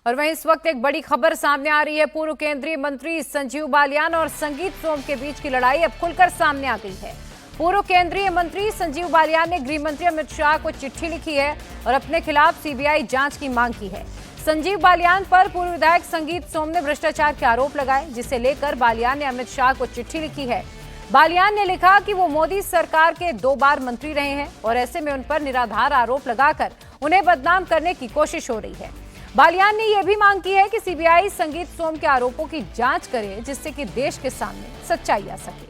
और वहीं इस वक्त एक बड़ी खबर सामने आ रही है। पूर्व केंद्रीय मंत्री संजीव बालियान और संगीत सोम के बीच की लड़ाई अब खुलकर सामने आ गई है। पूर्व केंद्रीय मंत्री संजीव बालियान ने गृह मंत्री अमित शाह को चिट्ठी लिखी है और अपने खिलाफ सीबीआई जांच की मांग की है। संजीव बालियान पर पूर्व विधायक संगीत सोम ने भ्रष्टाचार के आरोप लगाए, जिसे लेकर बालियान ने अमित शाह को चिट्ठी लिखी है। बालियान ने लिखा कि वो मोदी सरकार के 2 बार मंत्री रहे हैं और ऐसे में उन पर निराधार आरोप लगाकर उन्हें बदनाम करने की कोशिश हो रही है। बालियान ने यह भी मांग की है कि सीबीआई संगीत सोम के आरोपों की जांच करे, जिससे कि देश के सामने सच्चाई आ सके।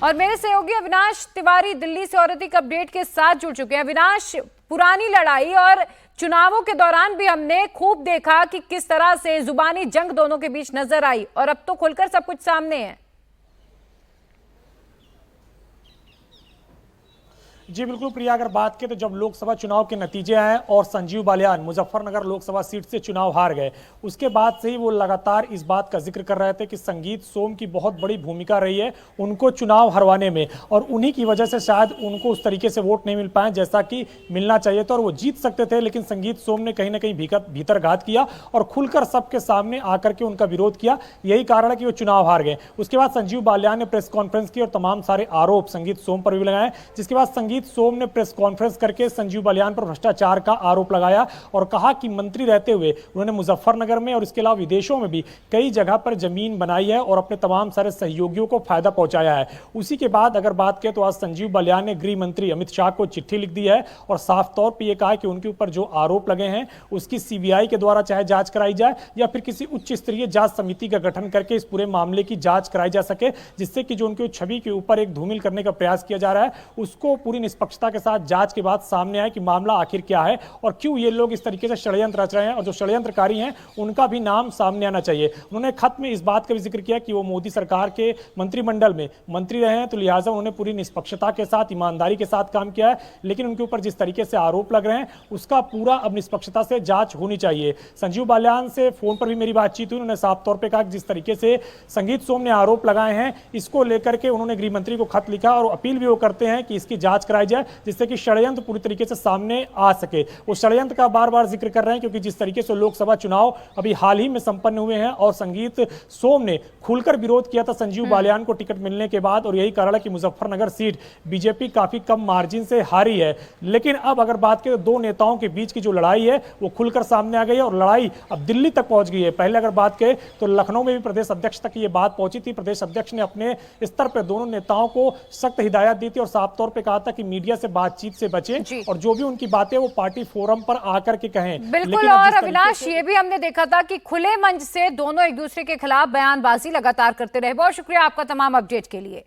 और मेरे सहयोगी अविनाश तिवारी दिल्ली से और अधिक अपडेट के साथ जुड़ चुके हैं। अविनाश, पुरानी लड़ाई और चुनावों के दौरान भी हमने खूब देखा कि किस तरह से जुबानी जंग दोनों के बीच नजर आई और अब तो खुलकर सब कुछ सामने है। जी बिल्कुल प्रिया, अगर बात करें तो जब लोकसभा चुनाव के नतीजे आए और संजीव बालियान मुजफ्फरनगर लोकसभा सीट से चुनाव हार गए, उसके बाद से ही वो लगातार इस बात का जिक्र कर रहे थे कि संगीत सोम की बहुत बड़ी भूमिका रही है उनको चुनाव हरवाने में, और उन्हीं की वजह से शायद उनको उस तरीके से वोट नहीं मिल पाए जैसा कि मिलना चाहिए था, और वो जीत सकते थे। लेकिन संगीत सोम ने कहीं ना कहीं भीतरघात किया और खुलकर सबके सामने आकर के उनका विरोध किया। यही कारण है कि वो चुनाव हार गए। उसके बाद संजीव बालियान ने प्रेस कॉन्फ्रेंस की और तमाम सारे आरोप संगीत सोम पर भी लगाए, जिसके बाद संगीत सोम ने प्रेस कॉन्फ्रेंस करके संजीव बालियान पर भ्रष्टाचार का आरोप लगाया और कहा कि मंत्री रहते हुए उन्होंने मुजफ्फरनगर में और इसके अलावा विदेशों में भी कई जगह पर जमीन बनाई है और अपने तमाम सारे सहयोगियों को फायदा पहुंचाया है। उसी के बाद अगर बात करें तो आज संजीव बालियान ने गृह मंत्री अमित शाह को चिट्ठी लिख दी है और साफ तौर पर यह कहा कि उनके ऊपर जो आरोप लगे हैं उसकी सीबीआई के द्वारा चाहे जांच कराई जाए या फिर किसी उच्च स्तरीय जांच समिति का गठन करके इस पूरे मामले की जांच कराई जा सके, जिससे कि जो उनकी छवि के ऊपर एक धूमिल करने का प्रयास किया जा रहा है उसको पूरी निष्पक्षता के साथ जांच के बाद सामने आए कि मामला आखिर क्या है और क्यों ये लोग इस तरीके से षड्यंत्र रच रहे हैं, और जो षड्यंत्रकारी हैं उनका भी नाम सामने आना चाहिए। उन्होंने खत में इस बात का भी जिक्र किया कि वो मोदी सरकार के मंत्रिमंडल में मंत्री रहे हैं, तो लिहाजा उन्होंने पूरी निष्पक्षता के साथ ईमानदारी के साथ काम किया है, लेकिन उनके ऊपर जिस तरीके से आरोप लग रहे हैं उसका पूरा अब निष्पक्षता से जांच होनी चाहिए। संजीव बालियान से फोन पर भी मेरी बातचीत हुई, उन्होंने साफ तौर पर कहा कि जिस तरीके से संगीत सोम ने आरोप लगाए हैं इसको लेकर के उन्होंने गृह मंत्री को खत लिखा और अपील भी वो करते हैं कि इसकी जांच कराई जाए, जिससे कि षड्यंत्र पूरी तरीके से सामने आ सके। वो षड्यंत्र का बार बार जिक्र कर रहे हैं क्योंकि जिस तरीके से लोकसभा चुनाव अभी हाल ही में संपन्न हुए हैं और संगीत सोम ने खुलकर विरोध किया था संजीव बालियान को टिकट मिलने के बाद, और यही कारण है कि मुजफ्फरनगर सीट बीजेपी काफी कम मार्जिन से हारी है। लेकिन अब अगर बात करें तो 2 नेताओं के बीच की जो लड़ाई है वो खुलकर सामने आ गई है और लड़ाई अब दिल्ली तक पहुंच गई है। पहले अगर बात करें तो लखनऊ में भी प्रदेश अध्यक्ष तक ये बात पहुंची थी। प्रदेश अध्यक्ष ने अपने स्तर पर दोनों नेताओं को सख्त हिदायत दी थी और साफ तौर पर कहा था कि मीडिया से बातचीत से बचे और जो भी उनकी बातें वो पार्टी फोरम पर आकर के कहें। बिल्कुल, और अविनाश ये भी हमने देखा था कि खुले मंच से दोनों एक दूसरे के खिलाफ बयानबाजी लगातार करते रहे। बहुत शुक्रिया आपका तमाम अपडेट के लिए।